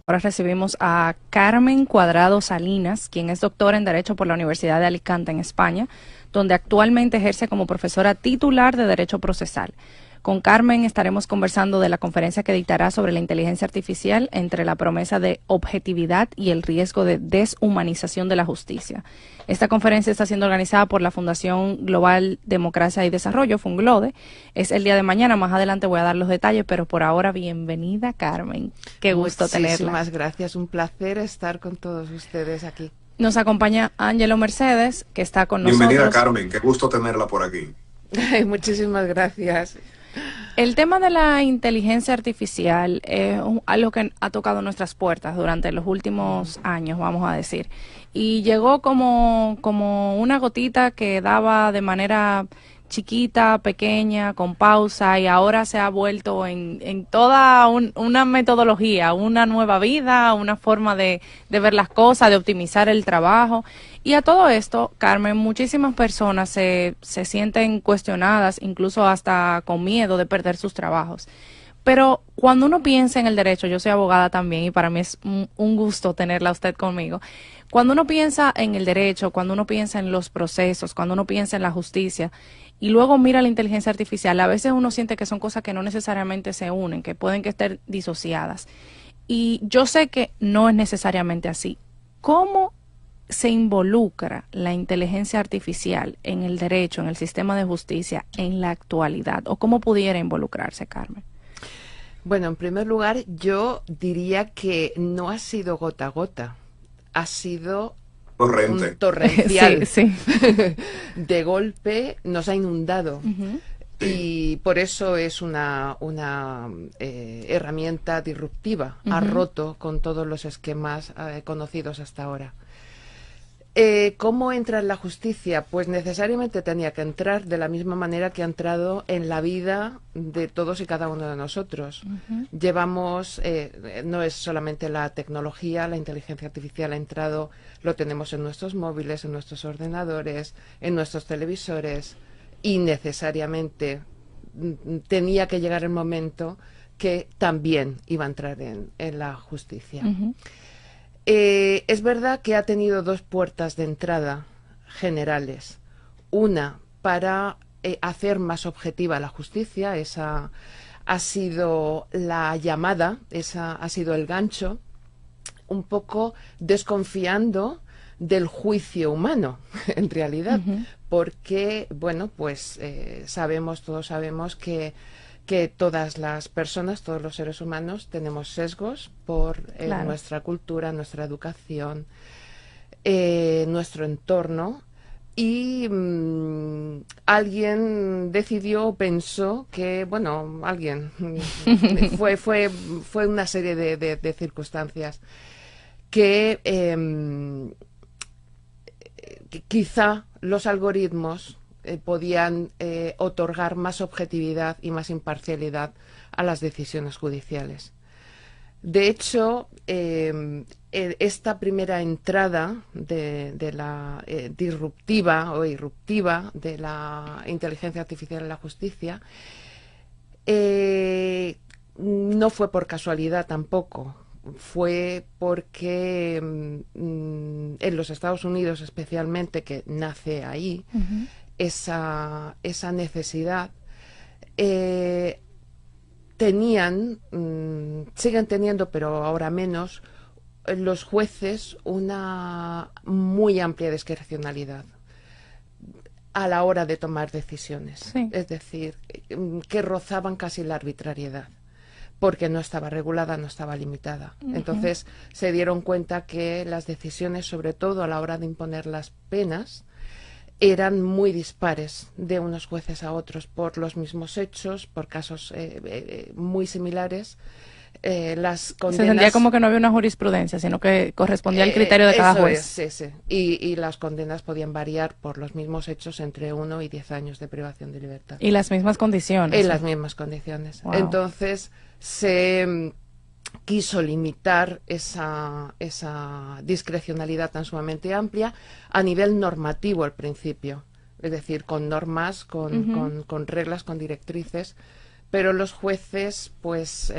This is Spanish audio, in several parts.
Ahora recibimos a Carmen Cuadrado Salinas, quien es doctora en Derecho por la Universidad de Alicante en España, donde actualmente ejerce como profesora titular de Derecho Procesal. Con Carmen estaremos conversando de la conferencia que dictará sobre la inteligencia artificial entre la promesa de objetividad y el riesgo de deshumanización de la justicia. Esta conferencia está siendo organizada por la Fundación Global Democracia y Desarrollo, FUNGLODE. Es el día de mañana, más adelante voy a dar los detalles, pero por ahora bienvenida, Carmen. Qué gusto tenerla. Muchísimas gracias, un placer estar con todos ustedes aquí. Nos acompaña Ángelo Mercedes, que está con nosotros. Bienvenida, Carmen, qué gusto tenerla por aquí. Muchísimas gracias. El tema de la inteligencia artificial es algo que ha tocado nuestras puertas durante los últimos años, vamos a decir. Y llegó como una gotita que daba de manera chiquita, pequeña, con pausa, y ahora se ha vuelto en toda una metodología, una nueva vida, una forma de ver las cosas, de optimizar el trabajo. Y a todo esto, Carmen, muchísimas personas se sienten cuestionadas, incluso hasta con miedo de perder sus trabajos. Pero cuando uno piensa en el derecho, yo soy abogada también y para mí es un gusto tenerla a usted conmigo. Cuando uno piensa en el derecho, cuando uno piensa en los procesos, cuando uno piensa en la justicia y luego mira la inteligencia artificial, a veces uno siente que son cosas que no necesariamente se unen, que pueden que estén disociadas. Y yo sé que no es necesariamente así. ¿Cómo se involucra la inteligencia artificial en el derecho, en el sistema de justicia en la actualidad? ¿O cómo pudiera involucrarse, Carmen? Bueno, en primer lugar, yo diría que no ha sido gota a gota, ha sido un torrencial. Sí. De golpe nos ha inundado. Y por eso es una herramienta disruptiva. Ha roto con todos los esquemas conocidos hasta ahora. ¿Cómo entra en la justicia? Pues necesariamente tenía que entrar de la misma manera que ha entrado en la vida de todos y cada uno de nosotros. Llevamos, no es solamente la tecnología, la inteligencia artificial ha entrado, lo tenemos en nuestros móviles, en nuestros ordenadores, en nuestros televisores, y necesariamente tenía que llegar el momento que también iba a entrar en la justicia. Es verdad que ha tenido dos puertas de entrada generales. Una para hacer más objetiva la justicia, esa ha sido la llamada, esa ha sido el gancho, un poco desconfiando del juicio humano, en realidad, porque, bueno, pues todos sabemos que todas las personas, todos los seres humanos tenemos sesgos por Claro. nuestra cultura, nuestra educación, nuestro entorno, y alguien decidió, pensó que, bueno, fue una serie de circunstancias que quizá los algoritmos podían otorgar más objetividad y más imparcialidad a las decisiones judiciales. De hecho, esta primera entrada de la disruptiva o irruptiva de la inteligencia artificial en la justicia no fue por casualidad tampoco. Fue porque en los Estados Unidos especialmente, que nace ahí, esa necesidad, siguen teniendo, pero ahora menos, los jueces una muy amplia discrecionalidad a la hora de tomar decisiones. Sí. Es decir, que rozaban casi la arbitrariedad, porque no estaba regulada, no estaba limitada. Entonces se dieron cuenta que las decisiones, sobre todo a la hora de imponer las penas, eran muy dispares de unos jueces a otros por los mismos hechos, por casos muy similares. Las condenas... Se sentía como que no había una jurisprudencia, sino que correspondía al criterio de cada juez. Sí. Y las condenas podían variar por los mismos hechos entre 1 y 10 años de privación de libertad. Y las mismas condiciones. En las mismas condiciones. Wow. Entonces se quiso limitar esa discrecionalidad tan sumamente amplia a nivel normativo al principio, es decir, con normas, con reglas, con directrices, pero los jueces pues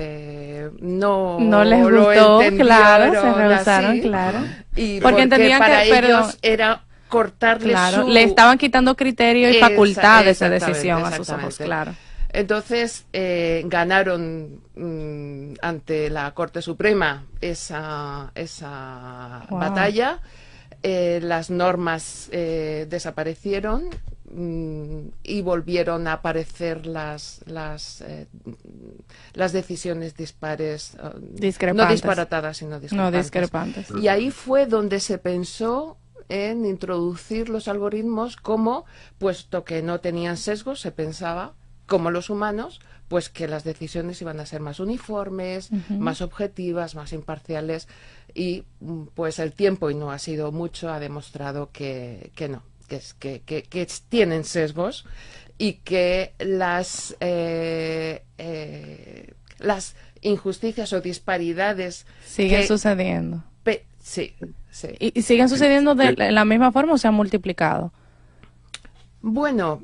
no les lo gustó, claro, se entendieron rehusaron, así, claro. y Porque entendían para que, ellos era cortarle claro, su... le estaban quitando criterio y facultades de Exactamente, decisión a sus ojos, exactamente. claro. Entonces ganaron ante la Corte Suprema esa Wow. batalla. Las normas desaparecieron y volvieron a aparecer las decisiones dispares, no Discrepantes. disparatadas, sino No, discrepantes. discrepantes. Y ahí fue donde se pensó en introducir los algoritmos como, puesto que no tenían sesgos, se pensaba, como los humanos, pues que las decisiones iban a ser más uniformes, más objetivas, más imparciales, y pues el tiempo, y no ha sido mucho, ha demostrado que no, que tienen sesgos y que las injusticias o disparidades Siguen que sucediendo. Sí, sí. ¿Y siguen sucediendo de la misma forma o se han multiplicado? Bueno,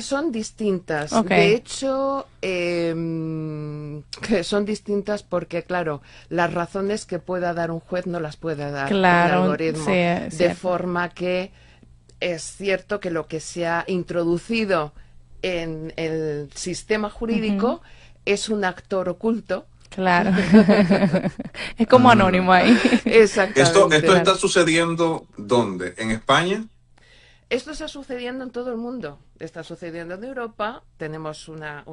son distintas. Ok. De hecho, que son distintas porque, claro, las razones que pueda dar un juez no las puede dar Claro, el algoritmo. sí, es De cierto. forma que es cierto que lo que se ha introducido en el sistema jurídico es un actor oculto. Claro. Es como anónimo ahí. Exactamente. Esto está sucediendo ¿dónde? ¿En España? Esto está sucediendo en todo el mundo. Está sucediendo en Europa. Tenemos una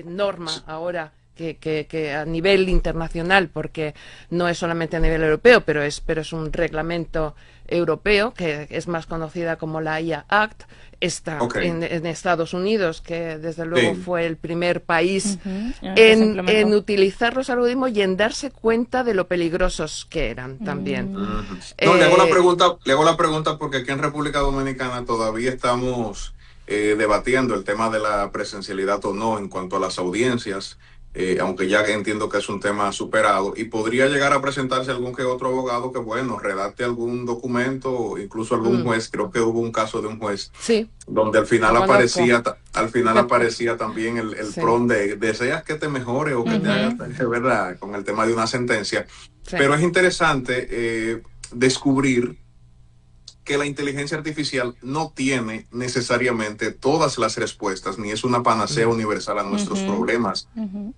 norma ahora que a nivel internacional, porque no es solamente a nivel europeo, pero es un reglamento europeo, que es más conocida como la IA Act. Está en Estados Unidos, que desde luego fue el primer país en utilizar los algoritmos y en darse cuenta de lo peligrosos que eran también. No, le hago la pregunta porque aquí en República Dominicana todavía estamos debatiendo el tema de la presencialidad o no en cuanto a las audiencias. Aunque ya entiendo que es un tema superado, y podría llegar a presentarse algún que otro abogado que, bueno, redacte algún documento, o incluso algún juez. Creo que hubo un caso de un juez donde al final aparecía también el prompt de deseas que te mejore o que te hagas, ¿verdad? Con el tema de una sentencia. Pero es interesante descubrir que la inteligencia artificial no tiene necesariamente todas las respuestas, ni es una panacea universal a nuestros problemas,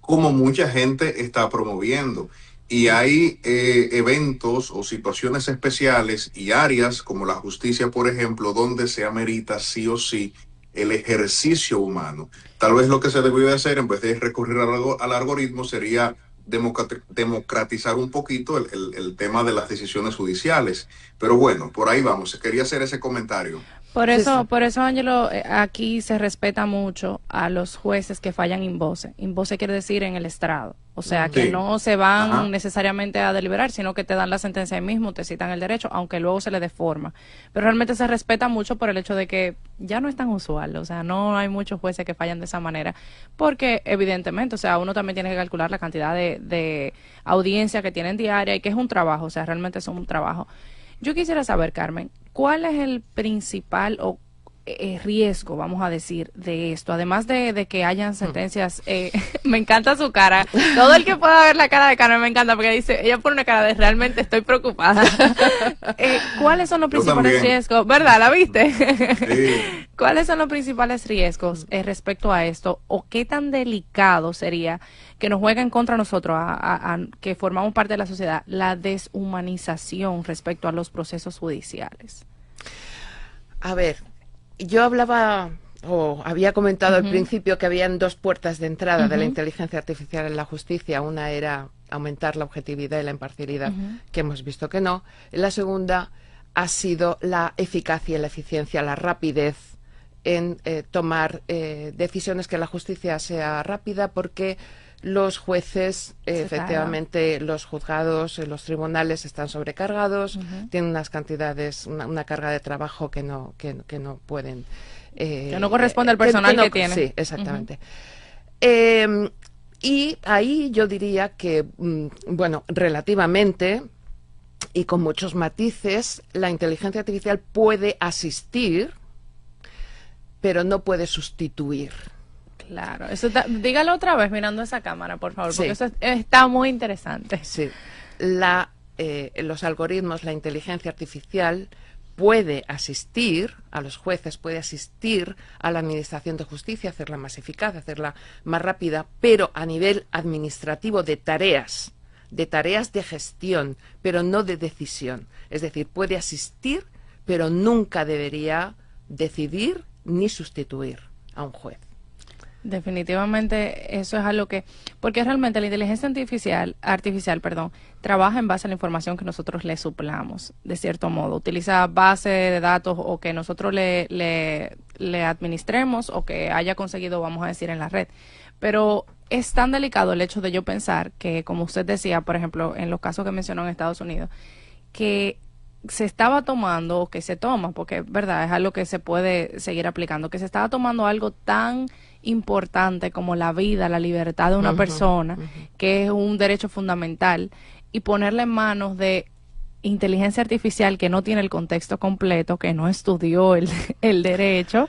como mucha gente está promoviendo. Y hay eventos o situaciones especiales y áreas, como la justicia, por ejemplo, donde se amerita sí o sí el ejercicio humano. Tal vez lo que se debió de hacer, en vez de recurrir al algoritmo, sería democratizar un poquito el tema de las decisiones judiciales. Pero bueno, por ahí vamos. Quería hacer ese comentario. Por eso, Ángelo, aquí se respeta mucho a los jueces que fallan in voce. In voce quiere decir en el estrado. O sea, que no se van necesariamente a deliberar, sino que te dan la sentencia ahí mismo, te citan el derecho, aunque luego se le deforma. Pero realmente se respeta mucho por el hecho de que ya no es tan usual. O sea, no hay muchos jueces que fallan de esa manera. Porque, evidentemente, o sea, uno también tiene que calcular la cantidad de audiencia que tienen diaria y que es un trabajo. O sea, realmente es un trabajo. Yo quisiera saber, Carmen, ¿cuál es el principal riesgo, vamos a decir, de esto? Además de que hayan sentencias, me encanta su cara. Todo el que pueda ver la cara de Carmen me encanta porque dice, ella pone una cara de realmente estoy preocupada. ¿Cuáles son los principales riesgos? ¿Verdad? ¿La viste? Sí. ¿Cuáles son los principales riesgos respecto a esto? ¿O qué tan delicado sería que nos jueguen contra nosotros, que formamos parte de la sociedad, la deshumanización respecto a los procesos judiciales? A ver, yo hablaba o había comentado al principio que habían dos puertas de entrada de la inteligencia artificial en la justicia. Una era aumentar la objetividad y la imparcialidad, que hemos visto que no. La segunda ha sido la eficacia y la eficiencia, la rapidez en tomar decisiones, que la justicia sea rápida, porque los jueces, efectivamente, los juzgados, los tribunales están sobrecargados, tienen unas cantidades, una carga de trabajo que no pueden... que no corresponde al personal que tienen. Sí, exactamente. Y ahí yo diría que, bueno, relativamente, y con muchos matices, la inteligencia artificial puede asistir, pero no puede sustituir. Claro, eso dígalo otra vez mirando esa cámara, por favor, porque Sí. eso está muy interesante. Sí. Los algoritmos, la inteligencia artificial puede asistir a los jueces, puede asistir a la administración de justicia, hacerla más eficaz, hacerla más rápida, pero a nivel administrativo de tareas de gestión, pero no de decisión. Es decir, puede asistir, pero nunca debería decidir ni sustituir a un juez. Definitivamente eso es algo que, porque realmente la inteligencia artificial, trabaja en base a la información que nosotros le suplamos, de cierto modo, utiliza base de datos o que nosotros le administremos o que haya conseguido, vamos a decir, en la red. Pero es tan delicado el hecho de yo pensar que, como usted decía, por ejemplo, en los casos que mencionó en Estados Unidos, que se estaba tomando o que se toma, porque verdad es algo que se puede seguir aplicando, que se estaba tomando algo tan importante como la vida, la libertad de una persona, que es un derecho fundamental, y ponerle en manos de inteligencia artificial que no tiene el contexto completo, que no estudió el derecho,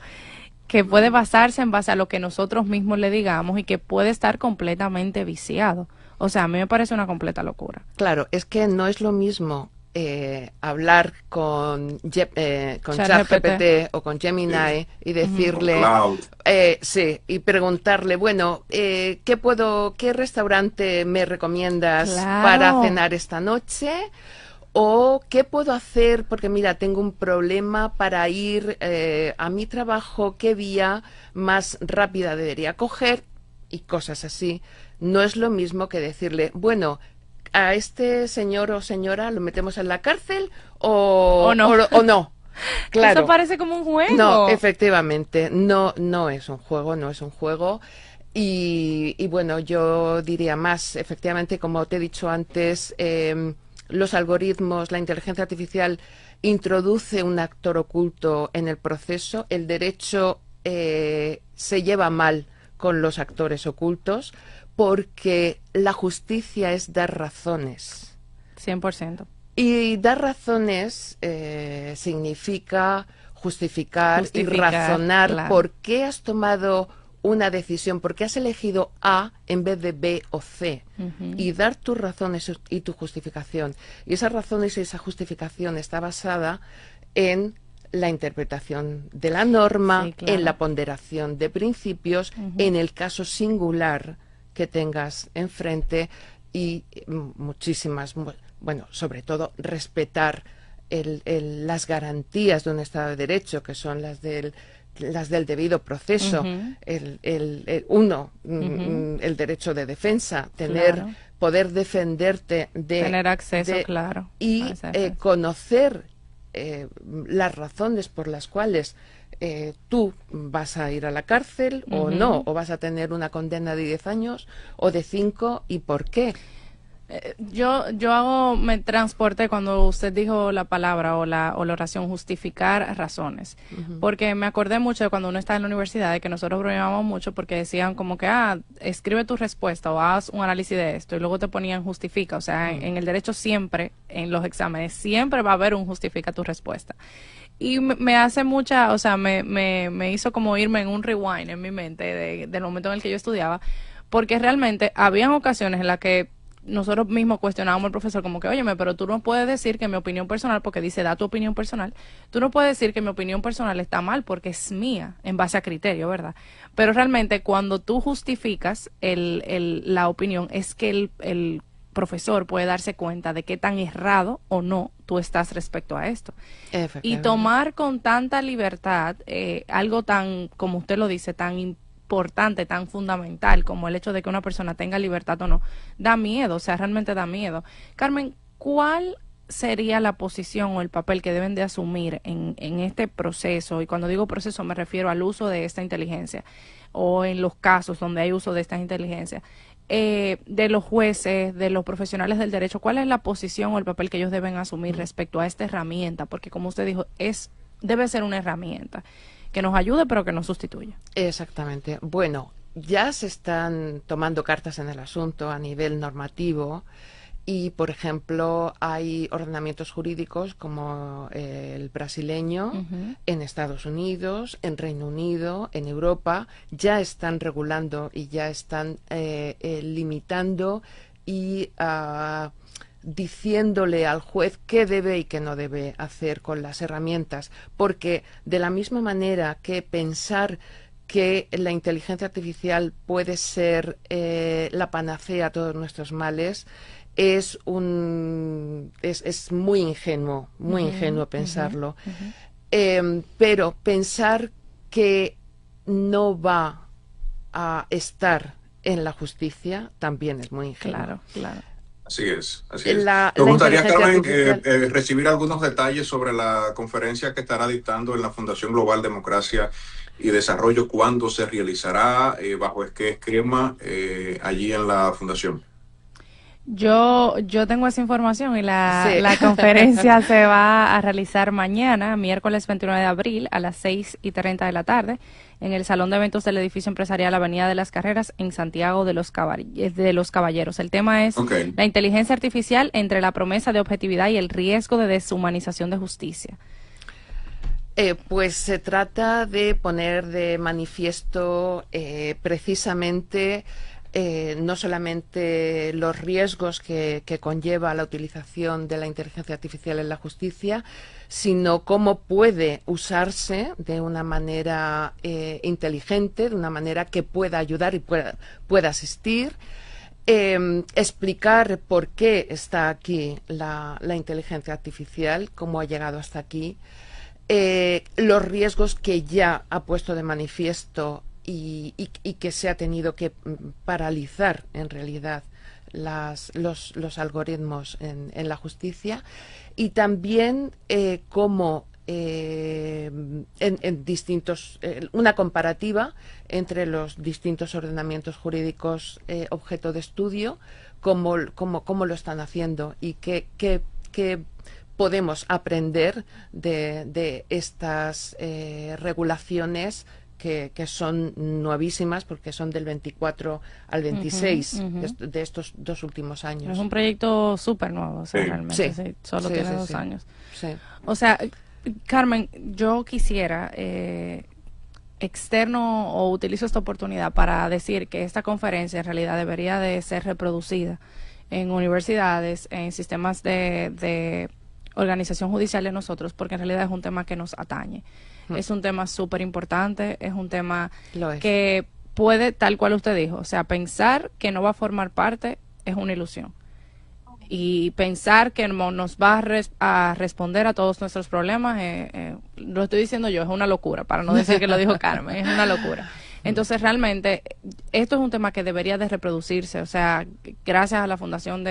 que puede basarse en base a lo que nosotros mismos le digamos y que puede estar completamente viciado. O sea, a mí me parece una completa locura. Claro, es que no es lo mismo hablar con ChatGPT o con Gemini y decirle, sí, y preguntarle, bueno, ¿qué restaurante me recomiendas para cenar esta noche? O ¿qué puedo hacer? Porque mira, tengo un problema para ir a mi trabajo, ¿qué vía más rápida debería coger? Y cosas así. No es lo mismo que decirle, bueno, a este señor o señora lo metemos en la cárcel o no. O no. Claro. Eso parece como un juego. No, efectivamente, no es un juego, no es un juego. Y bueno, yo diría más, efectivamente, como te he dicho antes, los algoritmos, la inteligencia artificial introduce un actor oculto en el proceso. El derecho se lleva mal con los actores ocultos, porque la justicia es dar razones. 100%. Y dar razones significa justificar y razonar, claro, por qué has tomado una decisión, por qué has elegido A en vez de B o C, y dar tus razones y tu justificación. Y esas razones y esa justificación está basada en la interpretación de la norma, sí, claro, en la ponderación de principios, en el caso singular que tengas enfrente y muchísimas, bueno, sobre todo respetar las garantías de un Estado de Derecho, que son las del debido proceso, el derecho de defensa, claro, poder defenderte tener acceso, claro, y conocer las razones por las cuales tú vas a ir a la cárcel o no, o vas a tener una condena de 10 años o de 5 y por qué. Me transporté cuando usted dijo la palabra o la oración justificar razones, porque me acordé mucho de cuando uno está en la universidad, de que nosotros bromeábamos mucho porque decían como que, escribe tu respuesta o haz un análisis de esto, y luego te ponían justifica, o sea, en el derecho siempre, en los exámenes, siempre va a haber un justifica tu respuesta. Y me hace mucha, o sea, me hizo como irme en un rewind en mi mente del momento en el que yo estudiaba, porque realmente habían ocasiones en las que nosotros mismos cuestionábamos al profesor como que, óyeme, pero tú no puedes decir que mi opinión personal, porque dice, da tu opinión personal, tú no puedes decir que mi opinión personal está mal porque es mía, en base a criterio, ¿verdad? Pero realmente cuando tú justificas la opinión, es que el profesor puede darse cuenta de qué tan errado o no tú estás respecto a esto. Y tomar con tanta libertad algo tan, como usted lo dice, tan importante, tan fundamental como el hecho de que una persona tenga libertad o no, da miedo, o sea, realmente da miedo. Carmen, ¿cuál sería la posición o el papel que deben de asumir en este proceso? Y cuando digo proceso me refiero al uso de esta inteligencia o en los casos donde hay uso de esta inteligencia, de los jueces, de los profesionales del derecho. ¿Cuál es la posición o el papel que ellos deben asumir respecto a esta herramienta? Porque como usted dijo, debe ser una herramienta que nos ayude pero que no sustituya. Exactamente. Bueno, ya se están tomando cartas en el asunto a nivel normativo Y, por ejemplo, hay ordenamientos jurídicos como el brasileño, en Estados Unidos, en Reino Unido, en Europa, ya están regulando y ya están limitando y diciéndole al juez qué debe y qué no debe hacer con las herramientas. Porque de la misma manera que pensar que la inteligencia artificial puede ser la panacea a todos nuestros males, es muy ingenuo pensarlo. Pero pensar que no va a estar en la justicia también es muy ingenuo. Claro, claro. Así es, así es. Me gustaría, Carmen, recibir algunos detalles sobre la conferencia que estará dictando en la Fundación Global Democracia y Desarrollo, cuándo se realizará, bajo qué esquema, allí en la Fundación. Yo tengo esa información y la conferencia se va a realizar mañana, miércoles 29 de abril, a las 6:30 de la tarde, en el Salón de Eventos del Edificio Empresarial Avenida de las Carreras, en Santiago de los Caballeros. El tema es la inteligencia artificial entre la promesa de objetividad y el riesgo de deshumanización de justicia. Pues se trata de poner de manifiesto precisamente no solamente los riesgos que conlleva la utilización de la inteligencia artificial en la justicia, sino cómo puede usarse de una manera inteligente, de una manera que pueda ayudar y pueda asistir. Explicar por qué está aquí la inteligencia artificial, cómo ha llegado hasta aquí, los riesgos que ya ha puesto de manifiesto y que se ha tenido que paralizar en realidad los algoritmos en la justicia, y también cómo en distintos una comparativa entre los distintos ordenamientos jurídicos objeto de estudio, cómo lo están haciendo y qué podemos aprender de estas regulaciones que son nuevísimas, porque son del 24 al 26 de estos 2 últimos años. Es un proyecto súper nuevo, o sea, realmente, sí, solo tiene 2 años. Sí. O sea, Carmen, yo quisiera externo, o utilizo esta oportunidad para decir que esta conferencia en realidad debería de ser reproducida en universidades, en sistemas de organización judicial de nosotros, porque en realidad es un tema que nos atañe. Es un tema súper importante, es un tema que puede, tal cual usted dijo, o sea, pensar que no va a formar parte es una ilusión. Y pensar que nos va a responder a todos nuestros problemas, lo estoy diciendo yo, es una locura, para no decir que lo dijo Carmen, es una locura. Entonces, realmente, esto es un tema que debería de reproducirse, o sea, gracias a la fundación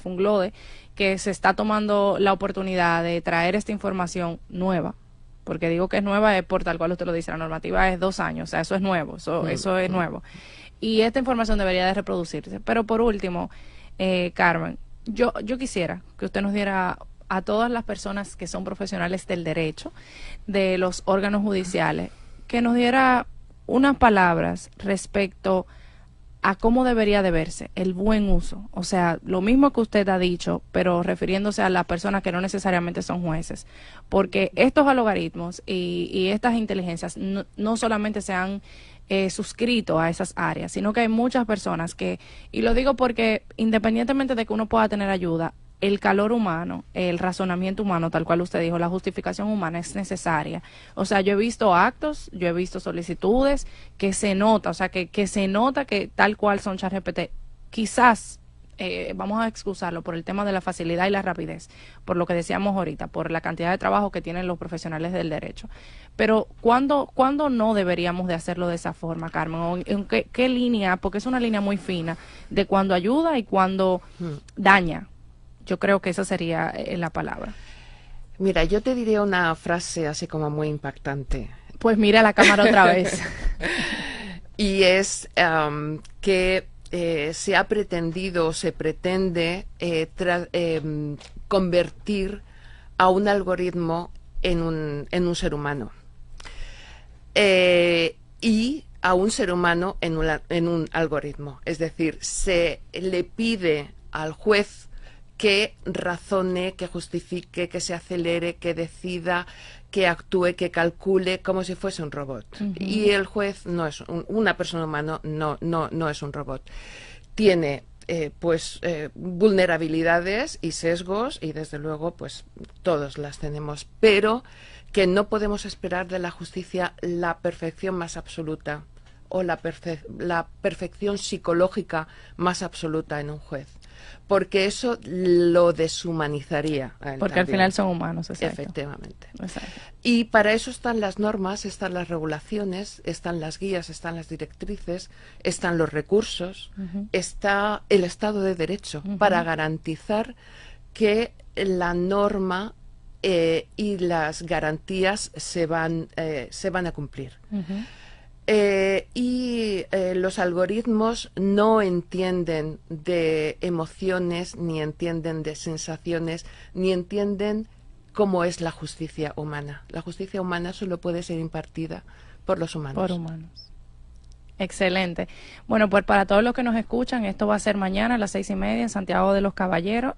Funglode, que se está tomando la oportunidad de traer esta información nueva. Porque digo que es nueva es por tal cual usted lo dice, la normativa es 2 años, o sea, eso es nuevo, eso es nuevo. Y esta información debería de reproducirse. Pero por último, Carmen, yo quisiera que usted nos diera a todas las personas que son profesionales del derecho, de los órganos judiciales, que nos diera unas palabras respecto a cómo debería de verse el buen uso. O sea, lo mismo que usted ha dicho, pero refiriéndose a las personas que no necesariamente son jueces. Porque estos algoritmos y estas inteligencias no solamente se han suscrito a esas áreas, sino que hay muchas personas que, y lo digo porque independientemente de que uno pueda tener ayuda, el calor humano, el razonamiento humano, tal cual usted dijo, la justificación humana es necesaria. O sea, yo he visto actos, yo he visto solicitudes que se nota, o sea, que se nota que tal cual son ChatGPT. Quizás, vamos a excusarlo por el tema de la facilidad y la rapidez, por lo que decíamos ahorita, por la cantidad de trabajo que tienen los profesionales del derecho. Pero, ¿cuándo no deberíamos de hacerlo de esa forma, Carmen? ¿O en qué línea? Porque es una línea muy fina de cuando ayuda y cuando daña. Yo creo que esa sería la palabra. Mira, yo te diría una frase así como muy impactante. Pues mira la cámara otra vez. Y es que se ha pretendido, se pretende convertir a un algoritmo en un ser humano. Y a un ser humano en un algoritmo. Es decir, se le pide al juez que razone, que justifique, que se acelere, que decida, que actúe, que calcule, como si fuese un robot. Y el juez no es una persona humana, no es un robot. Tiene vulnerabilidades y sesgos, y desde luego pues todos las tenemos, pero que no podemos esperar de la justicia la perfección más absoluta o la perfección psicológica más absoluta en un juez, porque eso lo deshumanizaría. Porque al final son humanos, exacto. Efectivamente. Exacto. Y para eso están las normas, están las regulaciones, están las guías, están las directrices, están los recursos, está el Estado de Derecho, para garantizar que la norma y las garantías se van a cumplir. Los algoritmos no entienden de emociones, ni entienden de sensaciones, ni entienden cómo es la justicia humana. La justicia humana solo puede ser impartida por los humanos. Por humanos. Excelente. Bueno, pues para todos los que nos escuchan, esto va a ser mañana a las 6:30 en Santiago de los Caballeros.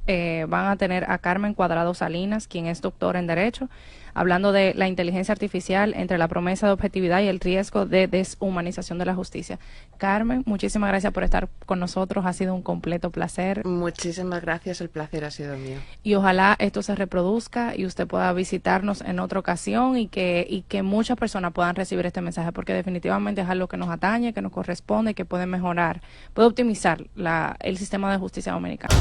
Van a tener a Carmen Cuadrado Salinas, quien es doctora en Derecho, hablando de la inteligencia artificial entre la promesa de objetividad y el riesgo de deshumanización de la justicia. Carmen, muchísimas gracias por estar con nosotros. Ha sido un completo placer. Muchísimas gracias. El placer ha sido mío. Y ojalá esto se reproduzca y usted pueda visitarnos en otra ocasión y que muchas personas puedan recibir este mensaje, porque definitivamente es algo que nos atañe, que nos corresponde y que puede mejorar, puede optimizar el sistema de justicia dominicano.